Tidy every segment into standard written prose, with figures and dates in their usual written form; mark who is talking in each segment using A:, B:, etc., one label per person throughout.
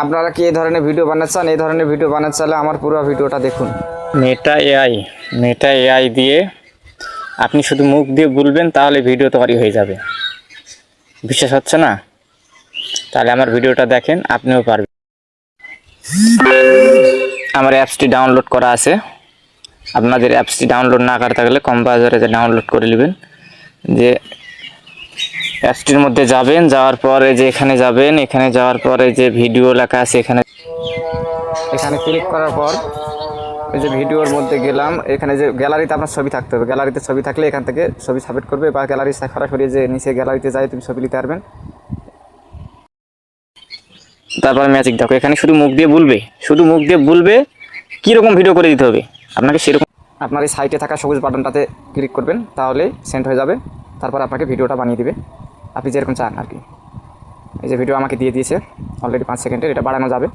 A: আপনারা কি এই ধরনের ভিডিও বানাতে চান? এই ধরনের ভিডিও বানাতে চাইলে আমার পুরো ভিডিওটা দেখুন।
B: মেটা এআই দিয়ে আপনি শুধু মুখ দিয়ে বলবেন, তাহলে ভিডিও তৈরি হয়ে যাবে। বিশ্বাস হচ্ছে না? তাহলে আমার ভিডিওটা দেখেন, আপনিও পারবেন। আমার অ্যাপসটি ডাউনলোড করা আছে। আপনাদের অ্যাপসটি ডাউনলোড না করা থাকলে কম বাজারে ডাউনলোড করে নেবেন। যে অ্যাপসটির মধ্যে যাবেন, যাওয়ার পরে যে এখানে যাবেন, এখানে যাওয়ার পরে যে ভিডিও লেখা আছে এখানে
A: ক্লিক করার পর এই যে ভিডিওর মধ্যে গেলাম, এখানে যে গ্যালারিতে আপনার ছবি থাকতে হবে। গ্যালারিতে ছবি থাকলে এখান থেকে ছবি সাবমিট করবে, বা গ্যালারি সরাসরি যে নিচে গ্যালারিতে যাই তুমি ছবি নিতে পারবেন।
B: তারপর ম্যাজিক দেখো, এখানে শুধু মুখ দিয়ে বলবে কীরকম ভিডিও করে দিতে হবে আপনাকে, সেরকম
A: আপনার এই সাইটে থাকা সবুজ বাটনটাতে ক্লিক করবেন, তাহলে সেন্ড হয়ে যাবে। তারপর আপনাকে ভিডিওটা বানিয়ে দিবে আপনি যেরকম চান আর কি। এই যে ভিডিও আমাকে দিয়ে দিয়েছে অলরেডি 5 সেকেন্ডের। এটা বাড়ানো যাবে,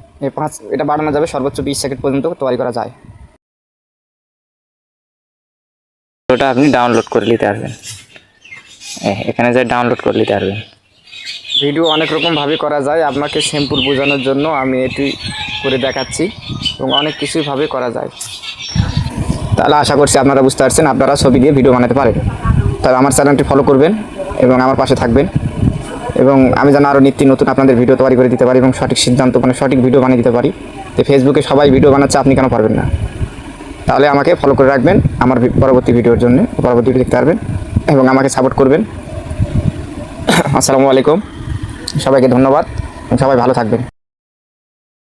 A: এটা বাড়ানো যাবে সর্বোচ্চ 20 সেকেন্ড পর্যন্ত তৈরি করা যায়।
B: ভিডিওটা আপনি ডাউনলোড করে নিতে পারবেন। এখানে যাই ডাউনলোড করে নিতে পারবেন।
A: ভিডিও অনেক রকমভাবে করা যায়, আপনাকে সিম্পল বোঝানোর জন্য আমি এটি করে দেখাচ্ছি, এবং অনেক কিছুইভাবে করা যায়। তাহলে আশা করছি আপনারা বুঝতে পারছেন, আপনারা ছবি দিয়ে ভিডিও বানাতে পারেন। তাহলে আমার চ্যানেলটি ফলো করবেন এবং আমার পাশে থাকবেন, এবং আমি যেন আরও নিত্য নতুন আপনাদের ভিডিও তৈরি করে দিতে পারি এবং সঠিক সিদ্ধান্ত সঠিক ভিডিও বানিয়ে দিতে পারি। তো ফেসবুকে সবাই ভিডিও বানাচ্ছে, আপনি কেন পারবেন না? তাহলে আমাকে ফলো করে রাখবেন আমার পরবর্তী ভিডিওর জন্য, পরবর্তী ভিডিও দেখতে পারবেন এবং আমাকে সাপোর্ট করবেন। আসসালামু আলাইকুম, সবাইকে ধন্যবাদ, সবাই ভালো থাকবেন।